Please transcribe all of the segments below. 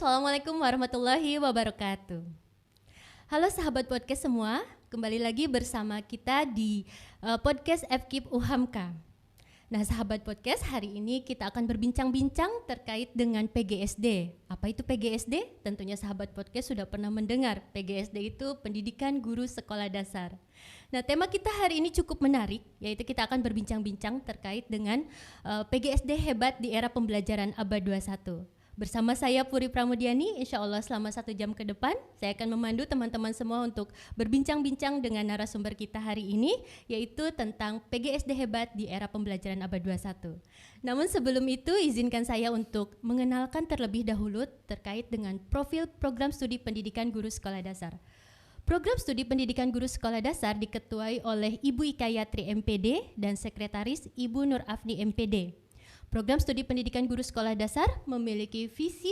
Assalamualaikum warahmatullahi wabarakatuh. Halo sahabat podcast semua, kembali lagi bersama kita di podcast FKIP UHAMKA. Nah sahabat podcast, hari ini kita akan berbincang-bincang terkait dengan PGSD. Apa itu PGSD? Tentunya sahabat podcast sudah pernah mendengar. PGSD itu Pendidikan Guru Sekolah Dasar. Nah tema kita hari ini cukup menarik, yaitu kita akan berbincang-bincang terkait dengan PGSD hebat di era pembelajaran abad 21. Bersama saya Puri Pramudiani, insya Allah selama 1 jam ke depan saya akan memandu teman-teman semua untuk berbincang-bincang dengan narasumber kita hari ini, yaitu tentang PGSD hebat di era pembelajaran abad 21. Namun sebelum itu izinkan saya untuk mengenalkan terlebih dahulu terkait dengan profil program studi pendidikan guru sekolah dasar. Program studi pendidikan guru sekolah dasar diketuai oleh Ibu Ika Yatri MPD dan Sekretaris Ibu Nur Afni MPD. Program studi pendidikan guru sekolah dasar memiliki visi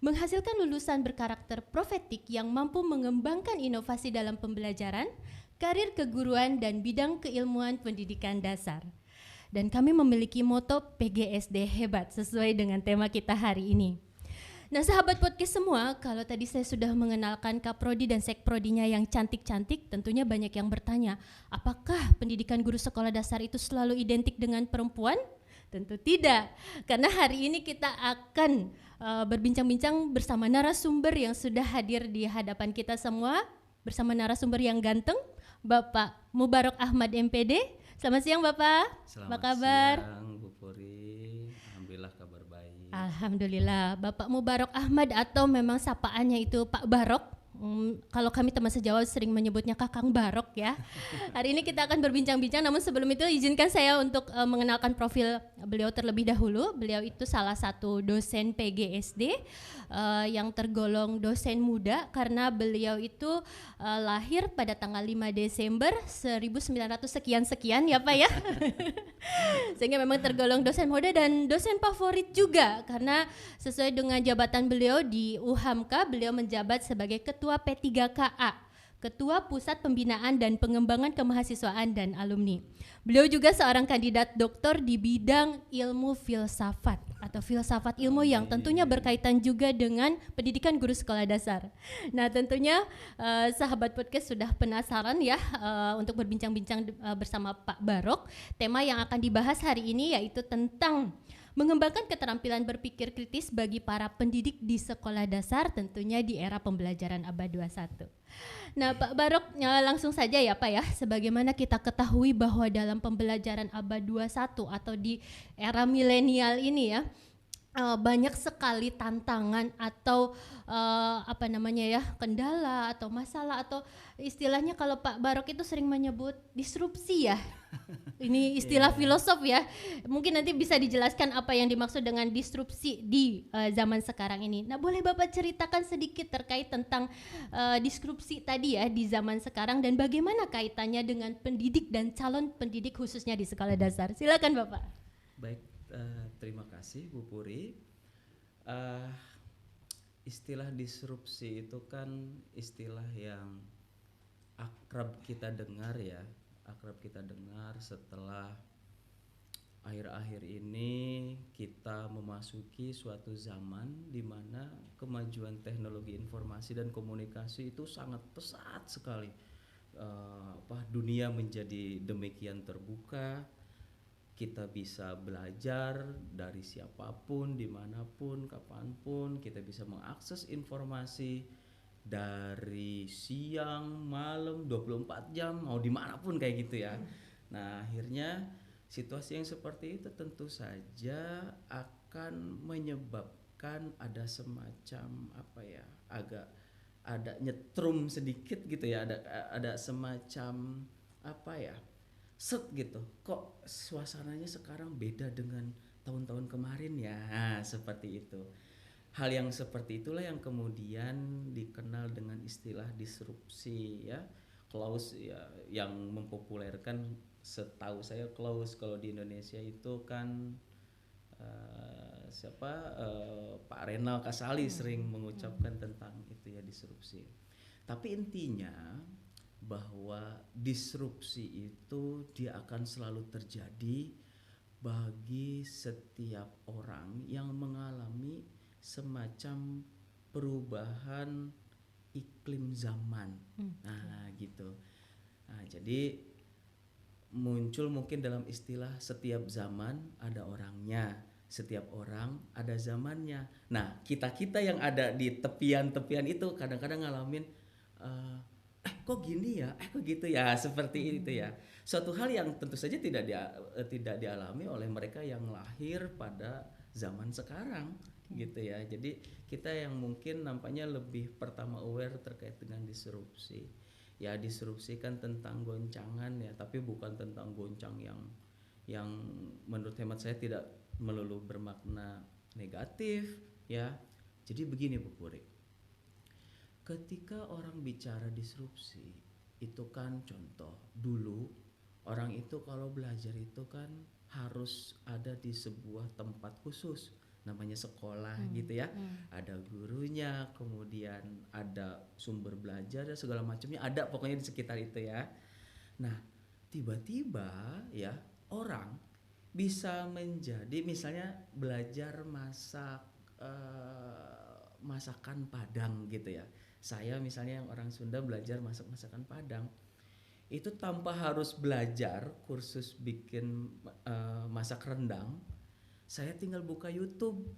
menghasilkan lulusan berkarakter profetik yang mampu mengembangkan inovasi dalam pembelajaran, karir keguruan, dan bidang keilmuan pendidikan dasar. Dan kami memiliki moto PGSD hebat sesuai dengan tema kita hari ini. Nah sahabat podcast semua, kalau tadi saya sudah mengenalkan Kaprodi dan Sekprodinya yang cantik-cantik, tentunya banyak yang bertanya, apakah pendidikan guru sekolah dasar itu selalu identik dengan perempuan? Tentu tidak, karena hari ini kita akan berbincang-bincang bersama narasumber yang sudah hadir di hadapan kita semua, bersama narasumber yang ganteng, Bapak Mubarok Ahmad MPD. Selamat siang Bapak. Selamat apa kabar? Siang Bu Puri, alhamdulillah kabar baik. Alhamdulillah. Bapak Mubarok Ahmad atau memang sapaannya itu Pak Barok. Kalau kami teman sejawat sering menyebutnya Kakang Barok ya. Hari ini kita akan berbincang-bincang, namun sebelum itu izinkan saya untuk mengenalkan profil beliau terlebih dahulu. Beliau itu salah satu dosen PGSD yang tergolong dosen muda karena beliau itu lahir pada tanggal 5 Desember 1900 sekian ya Pak ya. Sehingga memang tergolong dosen muda dan dosen favorit juga karena sesuai dengan jabatan beliau di UHAMKA, beliau menjabat sebagai Ketua P3KA, Ketua Pusat Pembinaan dan Pengembangan Kemahasiswaan dan Alumni. Beliau juga seorang kandidat doktor di bidang ilmu filsafat atau filsafat ilmu yang tentunya berkaitan juga dengan pendidikan guru sekolah dasar. Nah tentunya sahabat podcast sudah penasaran ya untuk berbincang-bincang bersama Pak Barok. Tema yang akan dibahas hari ini yaitu tentang mengembangkan keterampilan berpikir kritis bagi para pendidik di sekolah dasar tentunya di era pembelajaran abad 21. Nah Pak Barok langsung saja ya Pak ya, sebagaimana kita ketahui bahwa dalam pembelajaran abad 21 atau di era milenial ini ya, banyak sekali tantangan atau kendala atau masalah atau istilahnya kalau Pak Barok itu sering menyebut disrupsi ya. Ini istilah filosof ya. Mungkin nanti bisa dijelaskan apa yang dimaksud dengan disrupsi di zaman sekarang ini. Nah, boleh Bapak ceritakan sedikit terkait tentang disrupsi tadi ya di zaman sekarang dan bagaimana kaitannya dengan pendidik dan calon pendidik khususnya di sekolah dasar. Silakan Bapak. Baik, terima kasih Bu Puri. Istilah disrupsi itu kan istilah yang akrab kita dengar ya. Akrab kita dengar setelah akhir-akhir ini kita memasuki suatu zaman di mana kemajuan teknologi informasi dan komunikasi itu sangat pesat sekali. Dunia menjadi demikian terbuka, kita bisa belajar dari siapapun, dimanapun, kapanpun, kita bisa mengakses informasi dari siang, malam, 24 jam, mau dimanapun kayak gitu ya. Nah akhirnya situasi yang seperti itu tentu saja akan menyebabkan ada semacam agak ada nyetrum sedikit gitu ya, ada semacam set gitu. Kok suasananya sekarang beda dengan tahun-tahun kemarin ya, seperti itu. Hal yang seperti itulah yang kemudian dikenal dengan istilah disrupsi ya. Klaus ya, yang mempopulerkan setahu saya Klaus kalau di Indonesia itu kan Pak Renal Kasali sering mengucapkan tentang itu ya, disrupsi. Tapi intinya bahwa disrupsi itu dia akan selalu terjadi bagi setiap orang yang mengalami semacam perubahan iklim zaman. Nah, gitu. Nah, jadi muncul mungkin dalam istilah setiap zaman ada orangnya, setiap orang ada zamannya. Nah, kita-kita yang ada di tepian-tepian itu kadang-kadang ngalamin kok gini ya, kok gitu ya, seperti itu ya. Suatu hal yang tentu saja tidak dialami oleh mereka yang lahir pada zaman sekarang gitu ya. Jadi kita yang mungkin nampaknya lebih pertama aware terkait dengan disrupsi. Ya, disrupsi kan tentang goncangan ya, tapi bukan tentang goncang yang menurut hemat saya tidak melulu bermakna negatif ya. Jadi begini Bu Puri, ketika orang bicara disrupsi itu kan contoh dulu orang itu kalau belajar itu kan harus ada di sebuah tempat khusus namanya sekolah gitu ya. Ada gurunya, kemudian ada sumber belajar dan segala macamnya ada pokoknya di sekitar itu ya. Nah, tiba-tiba ya orang bisa menjadi misalnya belajar masak masakan Padang gitu ya. Saya misalnya yang orang Sunda belajar masak masakan Padang. Itu tanpa harus belajar kursus bikin masak rendang. Saya tinggal buka YouTube.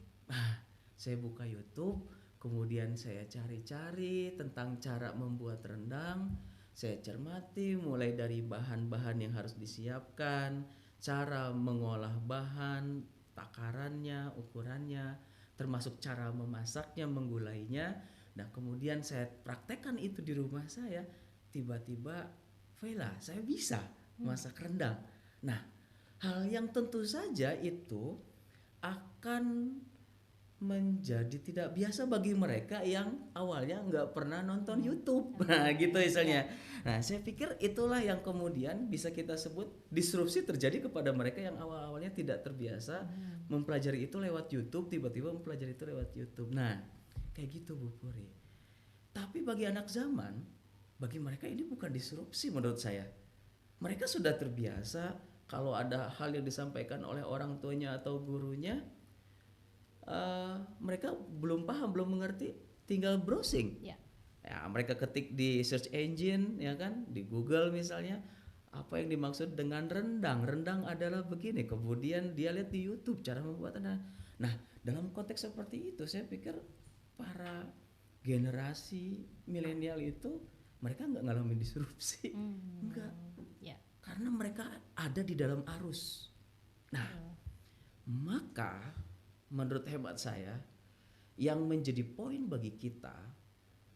Saya buka YouTube, kemudian saya cari-cari tentang cara membuat rendang. Saya cermati mulai dari bahan-bahan yang harus disiapkan, cara mengolah bahan, takarannya, ukurannya, termasuk cara memasaknya, menggulainya. Nah, kemudian saya praktekkan itu di rumah saya. Tiba-tiba, Vela, saya bisa masak rendang. Nah, hal yang tentu saja itu akan menjadi tidak biasa bagi mereka yang awalnya nggak pernah nonton YouTube. Nah, gitu misalnya. Nah, saya pikir itulah yang kemudian bisa kita sebut disrupsi terjadi kepada mereka yang awal-awalnya tidak terbiasa mempelajari itu lewat YouTube, tiba-tiba mempelajari itu lewat YouTube. Nah, kayak gitu Bu Puri. Tapi bagi anak zaman, bagi mereka ini bukan disrupsi menurut saya. Mereka sudah terbiasa kalau ada hal yang disampaikan oleh orang tuanya atau gurunya, mereka belum paham, belum mengerti, tinggal browsing. Ya, mereka ketik di search engine, ya kan, di Google misalnya, apa yang dimaksud dengan rendang. Rendang adalah begini. Kemudian dia lihat di YouTube cara membuat rendang. Nah, dalam konteks seperti itu, saya pikir para generasi milenial itu mereka nggak ngalamin disrupsi, enggak. Karena mereka ada di dalam arus. Nah, maka menurut hemat saya yang menjadi poin bagi kita,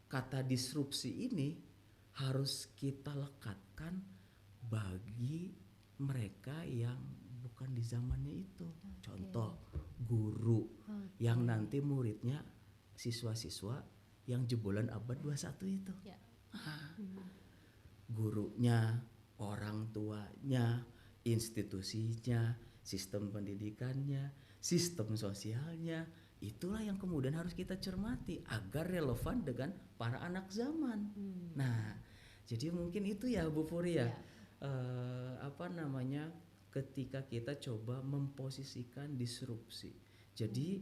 kata disrupsi ini harus kita lekatkan bagi mereka yang bukan di zamannya itu. Contoh, guru yang nanti muridnya siswa-siswa yang jebolan abad 21 itu. Gurunya, orang tuanya, institusinya, sistem pendidikannya, sistem sosialnya, itulah yang kemudian harus kita cermati agar relevan dengan para anak zaman. Nah, jadi mungkin itu ya Bu Puri ya, ketika kita coba memposisikan disrupsi. Jadi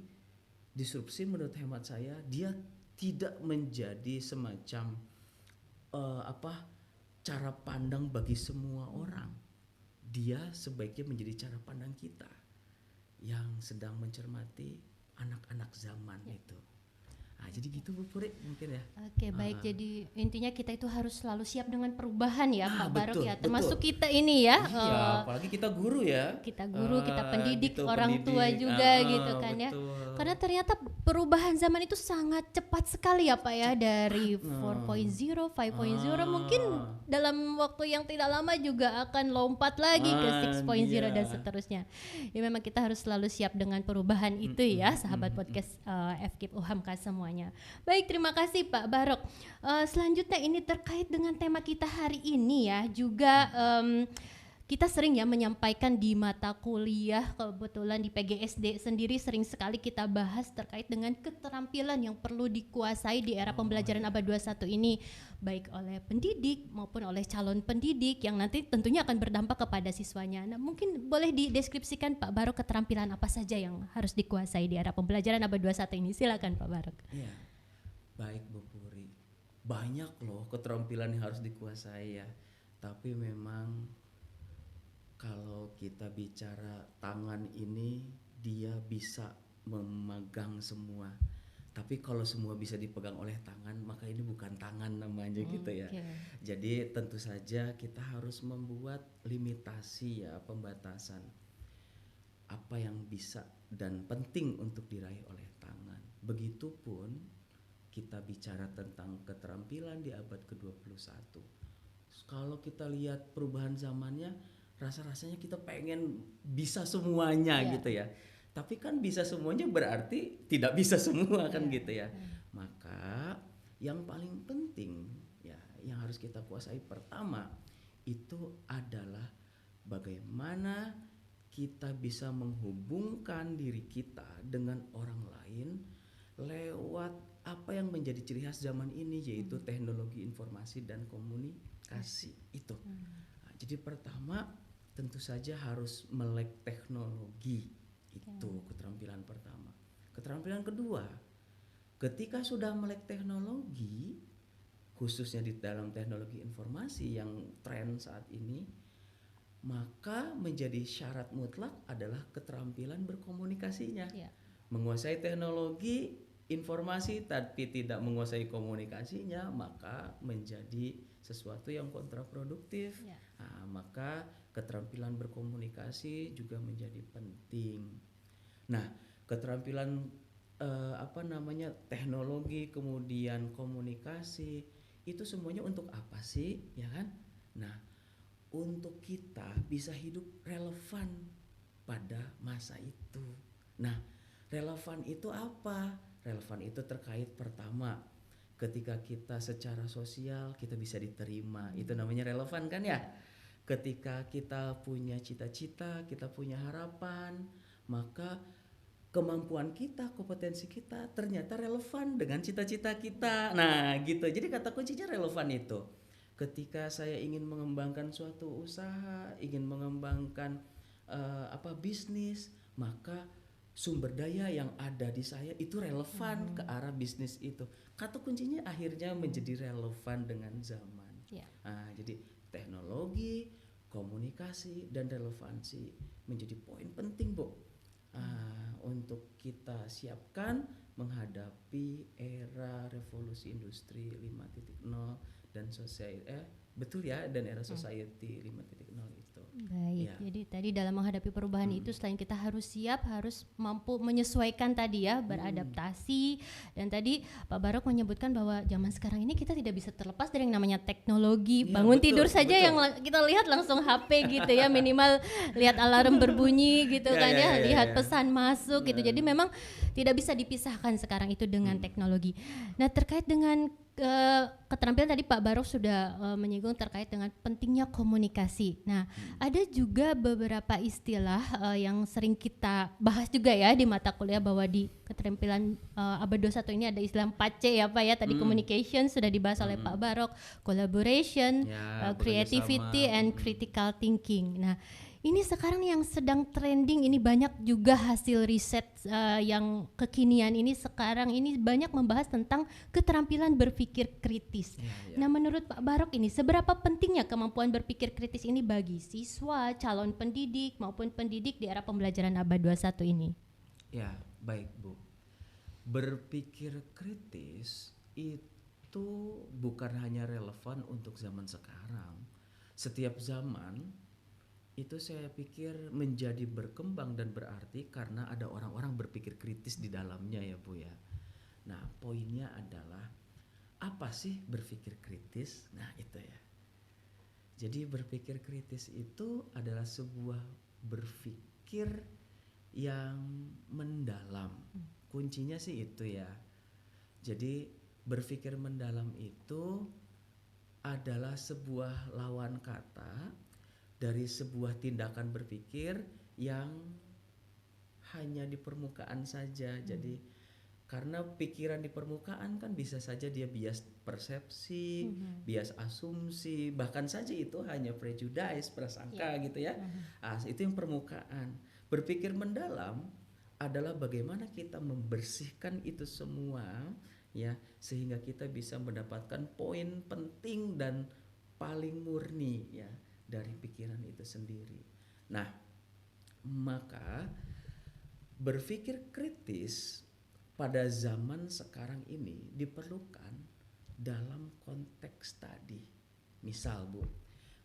disrupsi menurut hemat saya dia tidak menjadi semacam cara pandang bagi semua orang. Dia sebaiknya menjadi cara pandang kita yang sedang mencermati anak-anak zaman itu. Nah, jadi gitu Bu Puri mungkin ya. Oke, baik. Jadi intinya kita itu harus selalu siap dengan perubahan ya, Pak Barok betul, ya. Termasuk kita ini ya. Iya, apalagi kita guru ya. Kita guru, kita pendidik, gitu, orang tua juga gitu kan ya. Betul. Karena ternyata perubahan zaman itu sangat cepat sekali ya Pak ya, dari 4.0, 5.0 mungkin dalam waktu yang tidak lama juga akan lompat lagi ke 6.0 dan seterusnya. Ya memang kita harus selalu siap dengan perubahan itu ya, sahabat podcast FKIP UHAMKA semuanya. Baik, terima kasih Pak Barok. Selanjutnya ini terkait dengan tema kita hari ini ya, juga kita sering ya menyampaikan di mata kuliah, kebetulan di PGSD sendiri sering sekali kita bahas terkait dengan keterampilan yang perlu dikuasai di era pembelajaran abad 21 ini, baik oleh pendidik maupun oleh calon pendidik yang nanti tentunya akan berdampak kepada siswanya. Nah, mungkin boleh dideskripsikan Pak Barok keterampilan apa saja yang harus dikuasai di era pembelajaran abad 21 ini. Silakan Pak Barok. Iya. Baik Bu Puri, banyak loh keterampilan yang harus dikuasai ya. Tapi memang kalau kita bicara tangan ini, dia bisa memegang semua. Tapi kalau semua bisa dipegang oleh tangan, maka ini bukan tangan namanya gitu ya. Oke. Jadi tentu saja kita harus membuat limitasi ya, pembatasan apa yang bisa dan penting untuk diraih oleh tangan. Begitupun kita bicara tentang keterampilan di abad ke-21. Kalau kita lihat perubahan zamannya, rasa-rasanya kita pengen bisa semuanya Ya. gitu ya. Tapi kan bisa semuanya berarti tidak bisa semua kan Ya. gitu ya. Maka yang paling penting ya yang harus kita kuasai pertama itu adalah bagaimana kita bisa menghubungkan diri kita dengan orang lain lewat apa yang menjadi ciri khas zaman ini, yaitu teknologi informasi dan komunikasi itu. Nah, jadi pertama tentu saja harus melek teknologi, itu keterampilan pertama. Keterampilan kedua, ketika sudah melek teknologi, khususnya di dalam teknologi informasi yang tren saat ini, maka menjadi syarat mutlak adalah keterampilan berkomunikasinya. Ya. Menguasai teknologi informasi tapi tidak menguasai komunikasinya, maka menjadi sesuatu yang kontraproduktif. Ya. Nah, maka keterampilan berkomunikasi juga menjadi penting. Nah, keterampilan teknologi kemudian komunikasi itu semuanya untuk apa sih, ya kan? Nah, untuk kita bisa hidup relevan pada masa itu. Nah, relevan itu apa? Relevan itu terkait pertama, ketika kita secara sosial kita bisa diterima, itu namanya relevan kan ya? Ketika kita punya cita-cita, kita punya harapan, maka kemampuan kita, kompetensi kita ternyata relevan dengan cita-cita kita. Nah, gitu. Jadi kata kuncinya relevan itu. Ketika saya ingin mengembangkan suatu usaha, ingin mengembangkan bisnis, maka sumber daya yang ada di saya itu relevan ke arah bisnis itu. Kata kuncinya akhirnya menjadi relevan dengan zaman. Ya. Nah, jadi teknologi, komunikasi, dan relevansi menjadi poin penting, Bu. Untuk kita siapkan menghadapi era revolusi industri 5.0 dan betul ya, dan era society 5.0 itu. Baik, Ya. jadi tadi dalam menghadapi perubahan itu selain kita harus siap, harus mampu menyesuaikan tadi ya, beradaptasi. Dan tadi Pak Barok menyebutkan bahwa zaman sekarang ini kita tidak bisa terlepas dari yang namanya teknologi. Ya, Bangun betul, tidur saja betul. yang kita lihat langsung HP gitu ya, minimal lihat alarm berbunyi gitu kan ya, lihat pesan masuk gitu. Jadi memang tidak bisa dipisahkan sekarang itu dengan teknologi. Nah, terkait dengan keterampilan tadi Pak Barok sudah menyinggung terkait dengan pentingnya komunikasi. Nah, ada juga beberapa istilah yang sering kita bahas juga ya di mata kuliah, bahwa di keterampilan abad 21 ini ada istilah 4C ya Pak ya. Tadi communication sudah dibahas oleh Pak Barok, collaboration, Ya, creativity bekerjasama. and critical thinking. Nah, ini sekarang yang sedang trending, ini banyak juga hasil riset yang kekinian ini sekarang ini banyak membahas tentang keterampilan berpikir kritis. Ya. Nah, menurut Pak Barok ini seberapa pentingnya kemampuan berpikir kritis ini bagi siswa, calon pendidik maupun pendidik di era pembelajaran abad 21 ini? Ya, baik Bu. Berpikir kritis itu bukan hanya relevan untuk zaman sekarang. Setiap zaman itu saya pikir menjadi berkembang dan berarti karena ada orang-orang berpikir kritis di dalamnya ya Bu ya. Nah, poinnya adalah apa sih berpikir kritis? Nah, itu ya. Jadi berpikir kritis itu adalah sebuah berpikir yang mendalam. Kuncinya sih itu ya. Jadi berpikir mendalam itu adalah sebuah lawan kata dari sebuah tindakan berpikir yang hanya di permukaan saja. Jadi karena pikiran di permukaan kan bisa saja dia bias persepsi, bias asumsi, bahkan saja itu hanya prejudice, prasangka gitu ya. Itu yang permukaan. Berpikir mendalam adalah bagaimana kita membersihkan itu semua ya, sehingga kita bisa mendapatkan poin penting dan paling murni ya dari pikiran itu sendiri. Nah, maka berpikir kritis pada zaman sekarang ini diperlukan dalam konteks tadi. Misal Bu,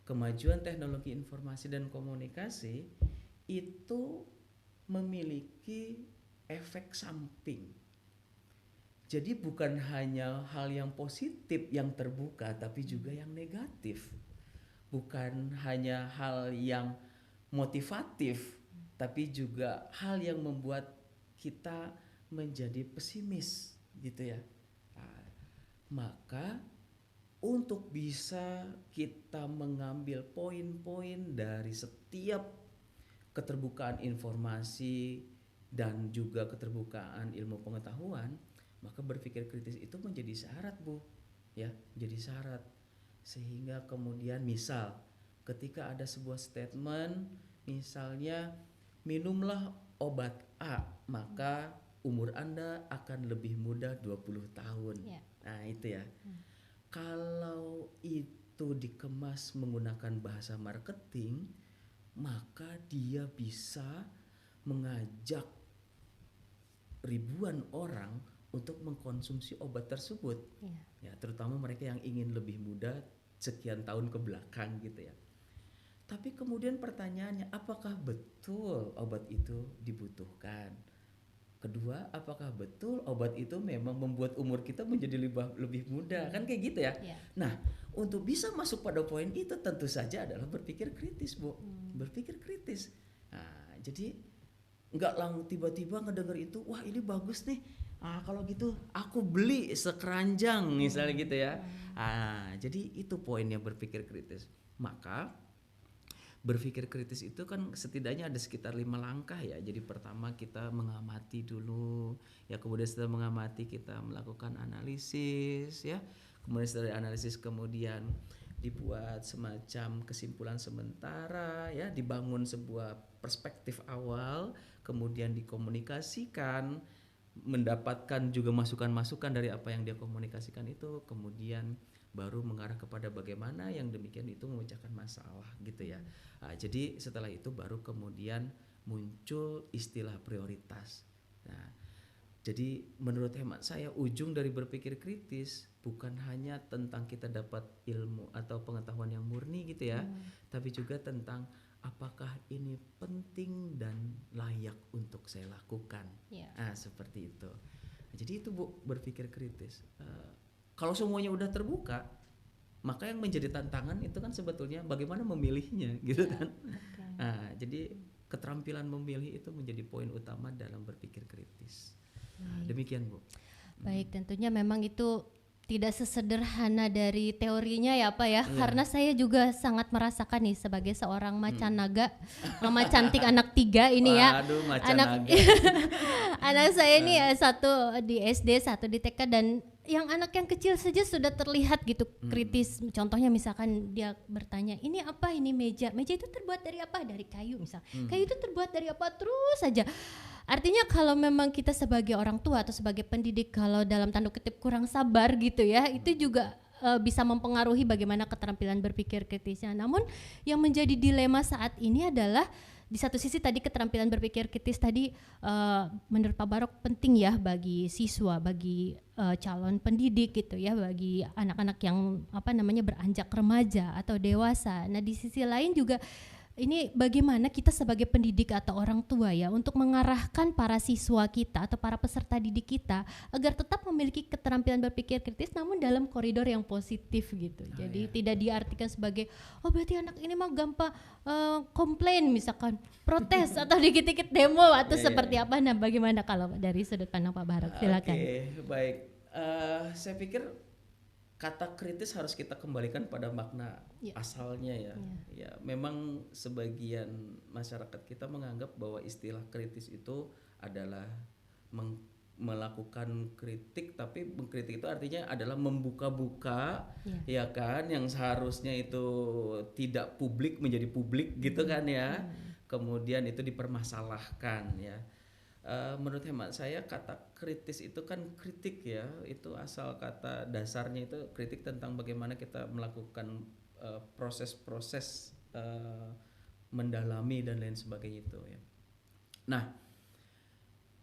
kemajuan teknologi informasi dan komunikasi itu memiliki efek samping. Jadi bukan hanya hal yang positif yang terbuka, tapi juga yang negatif. Bukan hanya hal yang motivatif, tapi juga hal yang membuat kita menjadi pesimis gitu ya. Nah, maka untuk bisa kita mengambil poin-poin dari setiap keterbukaan informasi dan juga keterbukaan ilmu pengetahuan, maka berpikir kritis itu menjadi syarat Bu, ya, menjadi syarat. Sehingga kemudian misal ketika ada sebuah statement, misalnya minumlah obat A, maka umur Anda akan lebih muda 20 tahun. Yeah. Nah itu ya. Kalau itu dikemas menggunakan bahasa marketing, maka dia bisa mengajak ribuan orang untuk mengkonsumsi obat tersebut. Ya, terutama mereka yang ingin lebih muda sekian tahun ke belakang gitu ya. Tapi kemudian pertanyaannya, apakah betul obat itu dibutuhkan? Kedua, apakah betul obat itu memang membuat umur kita menjadi lebih muda? Kan kayak gitu ya. Nah, untuk bisa masuk pada poin itu tentu saja adalah berpikir kritis, Bu. Berpikir kritis. Nah, jadi nggak langsung tiba-tiba ngedenger itu, wah ini bagus nih. Kalau gitu aku beli sekeranjang misalnya gitu ya. Jadi itu poinnya berpikir kritis. Maka berpikir kritis itu kan setidaknya ada sekitar 5 langkah ya. Jadi pertama kita mengamati dulu, ya kemudian setelah mengamati kita melakukan analisis ya. Kemudian setelah analisis kemudian dibuat semacam kesimpulan sementara ya, dibangun sebuah perspektif awal, kemudian dikomunikasikan, mendapatkan juga masukan-masukan dari apa yang dia komunikasikan itu, kemudian baru mengarah kepada bagaimana yang demikian itu memecahkan masalah gitu ya. Jadi setelah itu baru kemudian muncul istilah prioritas. Nah, jadi menurut hemat saya ujung dari berpikir kritis bukan hanya tentang kita dapat ilmu atau pengetahuan yang murni gitu ya, tapi juga tentang apakah ini penting dan layak untuk saya lakukan. Seperti itu. Jadi itu Bu, berpikir kritis. Kalau semuanya udah terbuka, maka yang menjadi tantangan itu kan sebetulnya bagaimana memilihnya gitu kan. Jadi keterampilan memilih itu menjadi poin utama dalam berpikir kritis. Demikian Bu. Baik, tentunya memang itu tidak sesederhana dari teorinya ya Pak ya, karena saya juga sangat merasakan nih sebagai seorang macan naga, mama cantik anak 3 ini. Waduh, ya, anak anak saya ini satu di SD, satu di TK, dan yang anak yang kecil saja sudah terlihat gitu kritis. Contohnya misalkan dia bertanya, ini apa, ini meja itu terbuat dari apa? Dari kayu misal. Kayu itu terbuat dari apa? Terus saja. Artinya kalau memang kita sebagai orang tua atau sebagai pendidik kalau dalam tanda kutip kurang sabar gitu ya, itu juga bisa mempengaruhi bagaimana keterampilan berpikir kritisnya. Namun yang menjadi dilema saat ini adalah di satu sisi tadi keterampilan berpikir kritis tadi menurut Pak Barok penting ya bagi siswa, bagi calon pendidik gitu ya, bagi anak-anak yang beranjak remaja atau dewasa. Nah di sisi lain juga ini bagaimana kita sebagai pendidik atau orang tua ya untuk mengarahkan para siswa kita atau para peserta didik kita agar tetap memiliki keterampilan berpikir kritis namun dalam koridor yang positif gitu. Jadi tidak diartikan sebagai berarti anak ini mah gampang komplain misalkan, protes atau dikit-dikit demo atau seperti apa. Nah, bagaimana kalau dari sudut pandang Pak Barok? Silakan. Baik. Saya pikir kata kritis harus kita kembalikan pada makna asalnya ya. Ya, memang sebagian masyarakat kita menganggap bahwa istilah kritis itu adalah melakukan kritik, tapi mengkritik itu artinya adalah membuka-buka ya kan, yang seharusnya itu tidak publik menjadi publik gitu kan ya. Kemudian itu dipermasalahkan ya. menurut hemat saya kata kritis itu kan kritik ya, itu asal kata dasarnya itu kritik tentang bagaimana kita melakukan proses-proses mendalami dan lain sebagainya itu ya. Nah,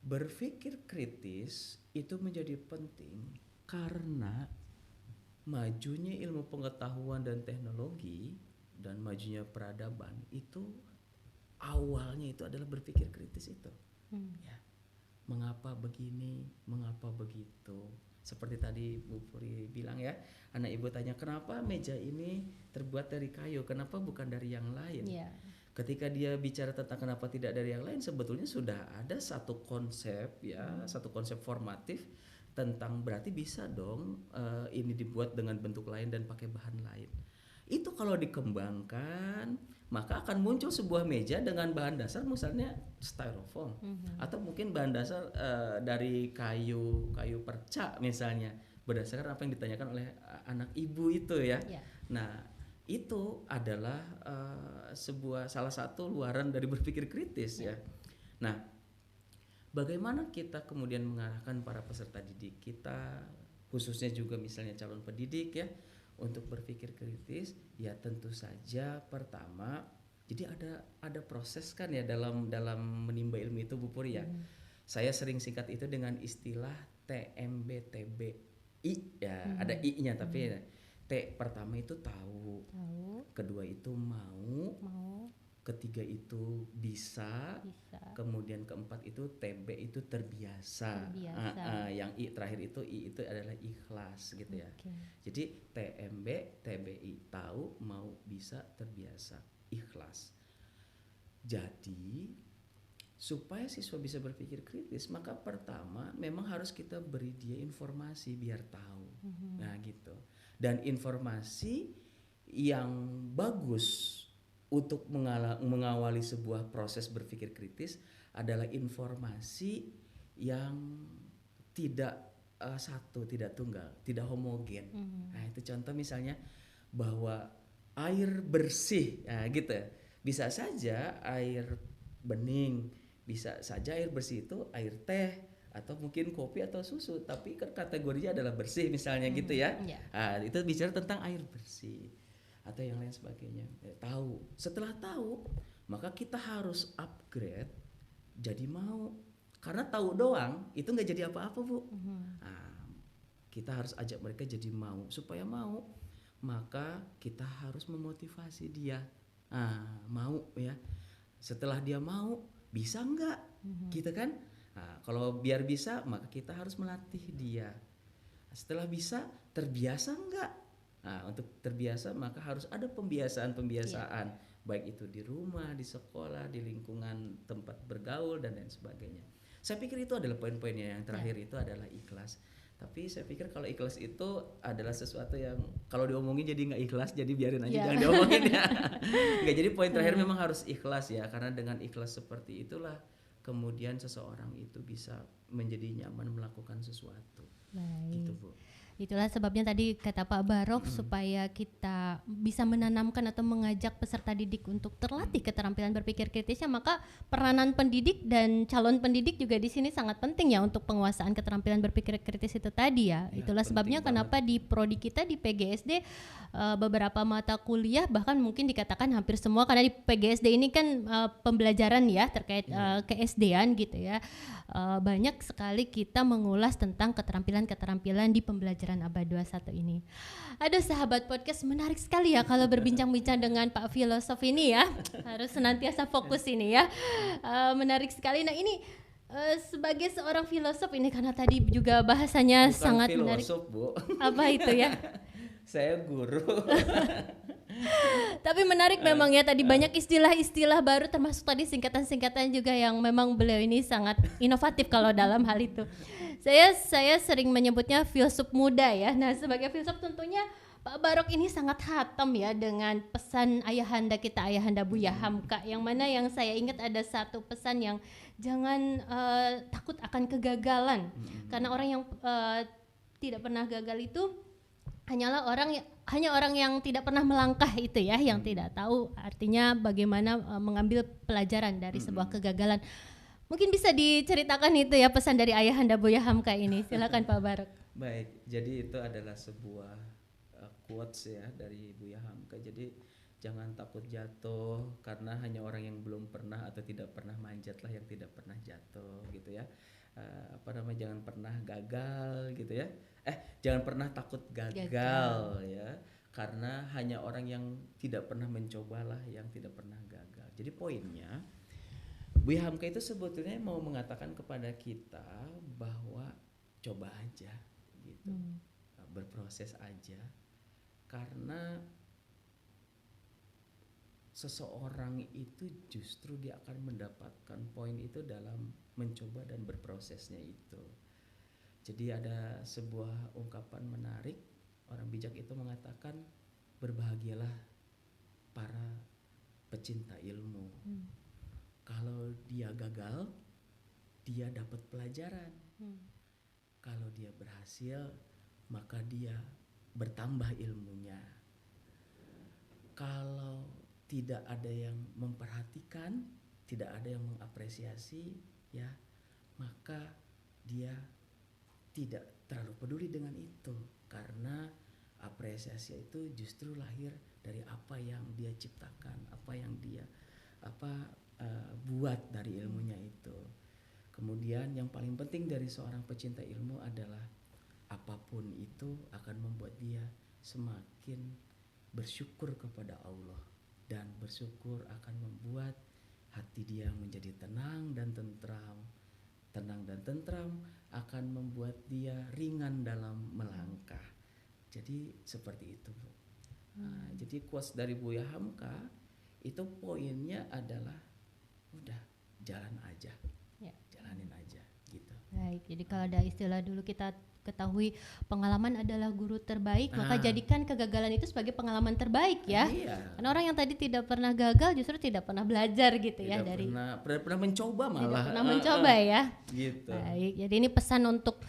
berpikir kritis itu menjadi penting karena majunya ilmu pengetahuan dan teknologi dan majunya peradaban itu awalnya itu adalah berpikir kritis itu. Ya. Mengapa begini, mengapa begitu? Seperti tadi Bu Puri bilang ya, anak ibu tanya kenapa meja ini terbuat dari kayu, kenapa bukan dari yang lain? Yeah. Ketika dia bicara tentang kenapa tidak dari yang lain, sebetulnya sudah ada satu konsep ya, satu konsep formatif tentang berarti bisa dong ini dibuat dengan bentuk lain dan pakai bahan lain. Itu kalau dikembangkan maka akan muncul sebuah meja dengan bahan dasar misalnya styrofoam atau mungkin bahan dasar dari kayu perca misalnya, berdasarkan apa yang ditanyakan oleh anak ibu itu ya. Yeah. Nah, itu adalah salah satu luaran dari berpikir kritis ya. Nah, bagaimana kita kemudian mengarahkan para peserta didik kita, khususnya juga misalnya calon pendidik ya, untuk berpikir kritis? Ya tentu saja pertama, jadi ada proses kan ya dalam menimba ilmu itu Bu Puri ya. Saya sering singkat itu dengan istilah TMBTBI ya, ada I-nya tapi ya. T pertama itu tahu, kedua itu mau, ketiga itu bisa. Kemudian keempat itu TB itu terbiasa. Yang I terakhir itu I itu adalah ikhlas gitu ya. Jadi TMB, TBI tahu, mau, bisa, terbiasa, ikhlas. Jadi supaya siswa bisa berpikir kritis, maka pertama memang harus kita beri dia informasi biar tahu. Nah gitu. Dan informasi yang bagus untuk mengawali sebuah proses berpikir kritis adalah informasi yang tidak satu, tidak tunggal, tidak homogen. Nah itu contoh misalnya bahwa air bersih, nah gitu. Bisa saja air bening, bisa saja air bersih itu air teh atau mungkin kopi atau susu, tapi kan kategorinya adalah bersih misalnya gitu ya. Nah, itu bicara tentang air bersih atau yang lain sebagainya. Tahu, setelah tahu maka kita harus upgrade jadi mau, karena tahu doang itu nggak jadi apa-apa Bu. Nah, kita harus ajak mereka jadi mau. Supaya mau maka kita harus memotivasi dia. Mau ya. Setelah dia mau, bisa nggak gitu kan. Nah, kalau biar bisa maka kita harus melatih dia. Setelah bisa, terbiasa enggak? Nah, untuk terbiasa maka harus ada pembiasaan, baik itu di rumah, di sekolah, di lingkungan tempat bergaul dan lain sebagainya. Saya pikir itu adalah poin-poinnya. Yang terakhir itu adalah ikhlas. Tapi saya pikir kalau ikhlas itu adalah sesuatu yang kalau diomongin jadi nggak ikhlas, jadi biarin aja jangan diomongin ya. Nggak, jadi poin terakhir memang harus ikhlas ya, karena dengan ikhlas seperti itulah kemudian seseorang itu bisa menjadi nyaman melakukan sesuatu. Baik. Gitu Bu. Itulah sebabnya tadi kata Pak Barok supaya kita bisa menanamkan atau mengajak peserta didik untuk terlatih keterampilan berpikir kritisnya, maka peranan pendidik dan calon pendidik juga di sini sangat penting ya untuk penguasaan keterampilan berpikir kritis itu tadi ya. Itulah sebabnya kenapa di prodi kita di PGSD beberapa mata kuliah bahkan mungkin dikatakan hampir semua, karena di PGSD ini kan pembelajaran ya terkait ke-SD-an gitu ya. Banyak sekali kita mengulas tentang keterampilan-keterampilan di pembelajaran abad 21 ini. Aduh sahabat podcast, menarik sekali ya kalau berbincang-bincang dengan Pak Filosof ini ya. Harus senantiasa fokus ini ya. Menarik sekali. Nah ini sebagai seorang filosof ini, karena tadi juga bahasanya bukan sangat filosof, menarik. Bu. Apa itu ya? Saya guru. Tapi menarik memang ya, tadi banyak istilah-istilah baru, termasuk tadi singkatan-singkatan juga yang memang beliau ini sangat inovatif kalau dalam hal itu. Saya sering menyebutnya filsuf muda ya. Nah sebagai filsuf tentunya Pak Barok ini sangat hatam ya dengan pesan ayahanda kita, ayahanda Buya Hamka, yang mana yang saya ingat ada satu pesan yang jangan takut akan kegagalan, karena orang yang tidak pernah gagal itu hanya orang yang tidak pernah melangkah itu ya, yang tidak tahu artinya bagaimana mengambil pelajaran dari sebuah kegagalan. Mungkin bisa diceritakan itu ya pesan dari Ayahanda Buya Hamka ini. Silakan Pak Barok. Baik, jadi itu adalah sebuah quotes ya dari Buya Hamka. Jadi jangan takut jatuh, karena hanya orang yang belum pernah atau tidak pernah manjat lah yang tidak pernah jatuh gitu ya. Jangan pernah gagal gitu ya. Jangan pernah takut gagal ya, karena hanya orang yang tidak pernah mencobalah yang tidak pernah gagal. Jadi poinnya Buya Hamka itu sebetulnya mau mengatakan kepada kita bahwa coba aja gitu, berproses aja, karena seseorang itu justru dia akan mendapatkan poin itu dalam mencoba dan berprosesnya itu. Jadi ada sebuah ungkapan menarik, orang bijak itu mengatakan, berbahagialah para pecinta ilmu. Kalau dia gagal, dia dapat pelajaran. Kalau dia berhasil, maka dia bertambah ilmunya. Kalau tidak ada yang memperhatikan, tidak ada yang mengapresiasi, ya, maka dia tidak terlalu peduli dengan itu, karena apresiasi itu justru lahir dari apa yang dia ciptakan, apa yang dia buat dari ilmunya itu. Kemudian yang paling penting dari seorang pecinta ilmu adalah apapun itu akan membuat dia semakin bersyukur kepada Allah, dan bersyukur akan membuat hati dia menjadi tenang dan tentram. Tenang dan tentram akan membuat dia ringan dalam melangkah. Jadi seperti itu, Bu. Jadi quotes dari Buya Hamka itu poinnya adalah udah jalan aja, jalanin aja gitu. Baik, jadi kalau ada istilah dulu kita ketahui pengalaman adalah guru terbaik, maka jadikan kegagalan itu sebagai pengalaman terbaik ya. Karena orang yang tadi tidak pernah gagal justru tidak pernah belajar gitu ya, dari pernah mencoba malah. Tidak pernah mencoba ya. Gitu. Baik, jadi ini pesan untuk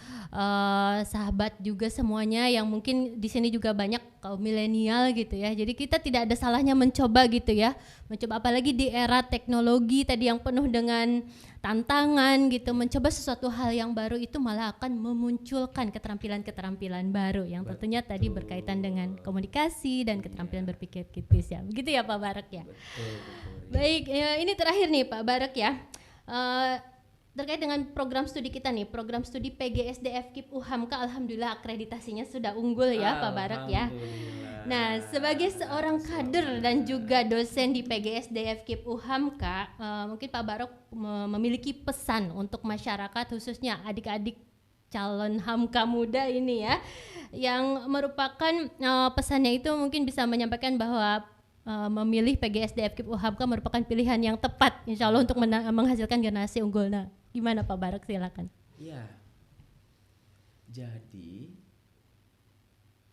sahabat juga semuanya yang mungkin di sini juga banyak kaum milenial gitu ya. Jadi kita tidak ada salahnya mencoba gitu ya. Mencoba apalagi di era teknologi tadi yang penuh dengan tantangan gitu, mencoba sesuatu hal yang baru itu malah akan memunculkan keterampilan-keterampilan baru yang tentunya tadi berkaitan dengan komunikasi dan keterampilan berpikir kritis ya. Begitu ya Pak Barok ya. Betul. Baik, ya, ini terakhir nih Pak Barok ya. Terkait dengan program studi kita nih, program studi PGSD FKIP UHAMKA, alhamdulillah akreditasinya sudah unggul ya Pak Barok ya. Nah, sebagai seorang kader dan juga dosen di PGSD FKIP UHAMKA, mungkin Pak Barok memiliki pesan untuk masyarakat, khususnya adik-adik calon Hamka muda ini ya, yang merupakan pesannya itu mungkin bisa menyampaikan bahwa memilih PGSD FKIP UHAMKA merupakan pilihan yang tepat, insya Allah untuk menghasilkan generasi unggul. Nah, gimana Pak Barok, silakan. Ya, jadi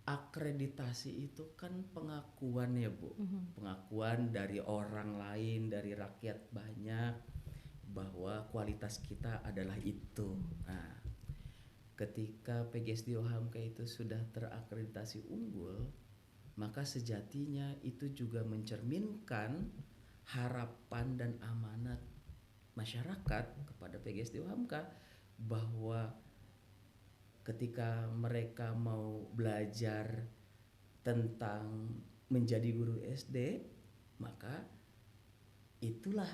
akreditasi itu kan pengakuan ya Bu, pengakuan dari orang lain, dari rakyat banyak bahwa kualitas kita adalah itu. Nah, ketika PGSD UHAMKA itu sudah terakreditasi unggul, maka sejatinya itu juga mencerminkan harapan dan amanat masyarakat kepada PGSD UHAMKA bahwa ketika mereka mau belajar tentang menjadi guru SD, maka itulah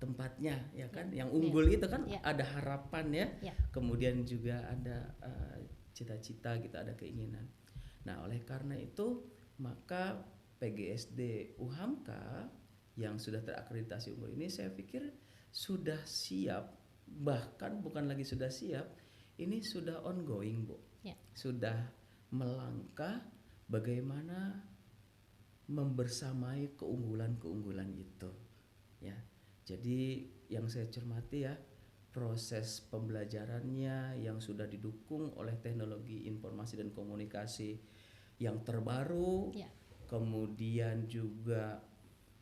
tempatnya ya kan, yang unggul itu kan ada harapan ya, kemudian juga ada cita-cita gitu, ada keinginan. Nah, oleh karena itu maka PGSD UHAMKA yang sudah terakreditasi unggul ini saya pikir sudah siap, bahkan bukan lagi sudah siap, ini sudah ongoing Bu, sudah melangkah bagaimana membersamai keunggulan-keunggulan itu ya. Jadi yang saya cermati ya, proses pembelajarannya yang sudah didukung oleh teknologi informasi dan komunikasi yang terbaru, kemudian juga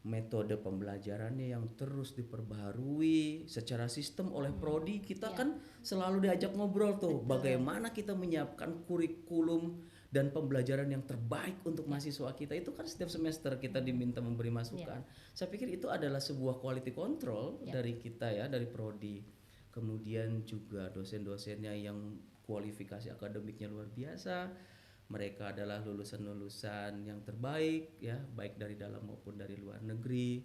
metode pembelajarannya yang terus diperbaharui secara sistem oleh prodi. Kita kan selalu diajak ngobrol tuh, bagaimana kita menyiapkan kurikulum dan pembelajaran yang terbaik untuk mahasiswa kita. Itu kan setiap semester kita diminta memberi masukan. Saya pikir itu adalah sebuah quality control dari kita ya, dari prodi. kemudian juga dosen-dosennya yang kualifikasi akademiknya luar biasa. Mereka adalah lulusan-lulusan yang terbaik ya, baik dari dalam maupun dari luar negeri.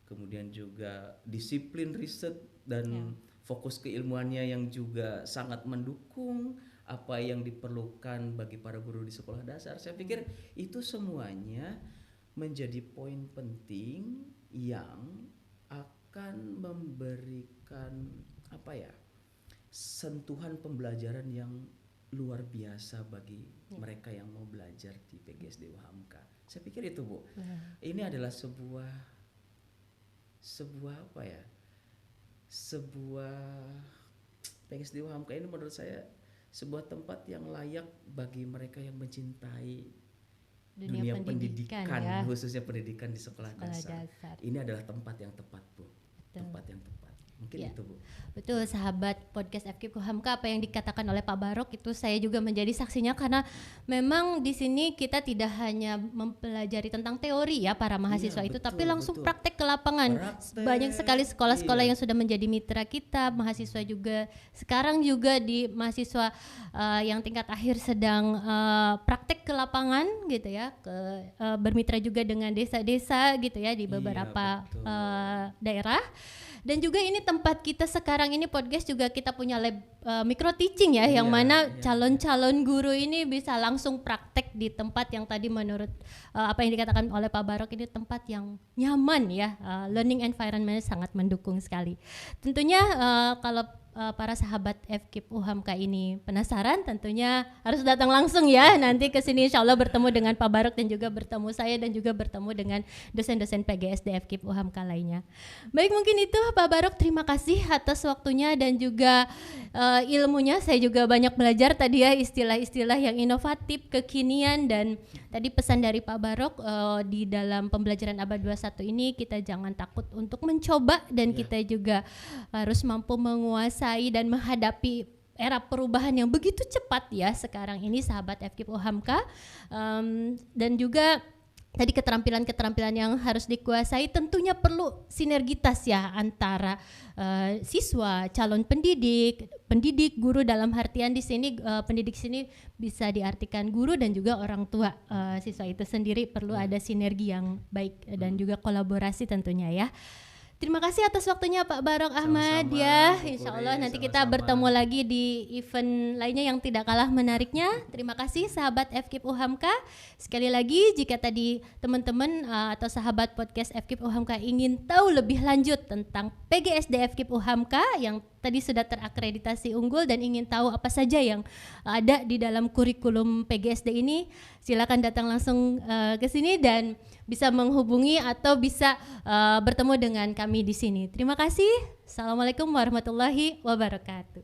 Kemudian juga disiplin riset dan fokus keilmuannya yang juga sangat mendukung apa yang diperlukan bagi para guru di sekolah dasar. Saya pikir itu semuanya menjadi poin penting yang akan memberikan sentuhan pembelajaran yang luar biasa bagi mereka yang mau belajar di PGSD UHAMKA. Saya pikir itu, Bu. Ini adalah sebuah PGSD UHAMKA ini menurut saya sebuah tempat yang layak bagi mereka yang mencintai dunia pendidikan ya. Khususnya pendidikan di sekolah dasar. Ini adalah tempat yang tepat, Bu. Tempat yang tepat. Mungkin itu, Bu. Betul, sahabat podcast FKIP UHAMKA, apa yang dikatakan oleh Pak Barok itu saya juga menjadi saksinya, karena memang di sini kita tidak hanya mempelajari tentang teori ya para mahasiswa itu, tapi langsung praktek ke lapangan. Banyak sekali sekolah-sekolah yang sudah menjadi mitra kita, mahasiswa juga sekarang juga di mahasiswa yang tingkat akhir sedang praktek ke lapangan gitu ya, bermitra juga dengan desa-desa gitu ya di beberapa daerah. Dan juga ini tempat kita sekarang ini podcast juga kita punya lab micro teaching ya, yang mana calon-calon guru ini bisa langsung praktek di tempat yang tadi menurut apa yang dikatakan oleh Pak Barok ini tempat yang nyaman ya, learning environment sangat mendukung sekali. Tentunya kalau para sahabat FKIP UHAMKA ini penasaran, tentunya harus datang langsung ya nanti ke sini, insya Allah bertemu dengan Pak Barok dan juga bertemu saya dan juga bertemu dengan dosen-dosen PGSD FKIP UHAMKA lainnya. Baik, mungkin itu Pak Barok, terima kasih atas waktunya dan juga ilmunya. Saya juga banyak belajar tadi ya istilah-istilah yang inovatif, kekinian, dan tadi pesan dari Pak Barok di dalam pembelajaran abad 21 ini kita jangan takut untuk mencoba dan kita juga harus mampu menguasai dan menghadapi era perubahan yang begitu cepat ya sekarang ini sahabat FKIP UHAMKA, dan juga tadi keterampilan-keterampilan yang harus dikuasai tentunya perlu sinergitas ya antara siswa, calon pendidik, guru, dalam artian di sini pendidik sini bisa diartikan guru dan juga orang tua siswa itu sendiri, perlu ada sinergi yang baik dan juga kolaborasi tentunya ya. Terima kasih atas waktunya Pak Barok Ahmad ya. Insya Allah nanti kita bertemu lagi di event lainnya yang tidak kalah menariknya. Terima kasih sahabat FKIP UHAMKA. Sekali lagi jika tadi teman-teman atau sahabat podcast FKIP UHAMKA ingin tahu lebih lanjut tentang PGSD FKIP UHAMKA yang tadi sudah terakreditasi unggul dan ingin tahu apa saja yang ada di dalam kurikulum PGSD ini, silakan datang langsung ke sini dan bisa menghubungi atau bisa bertemu dengan kami di sini. Terima kasih. Assalamualaikum warahmatullahi wabarakatuh.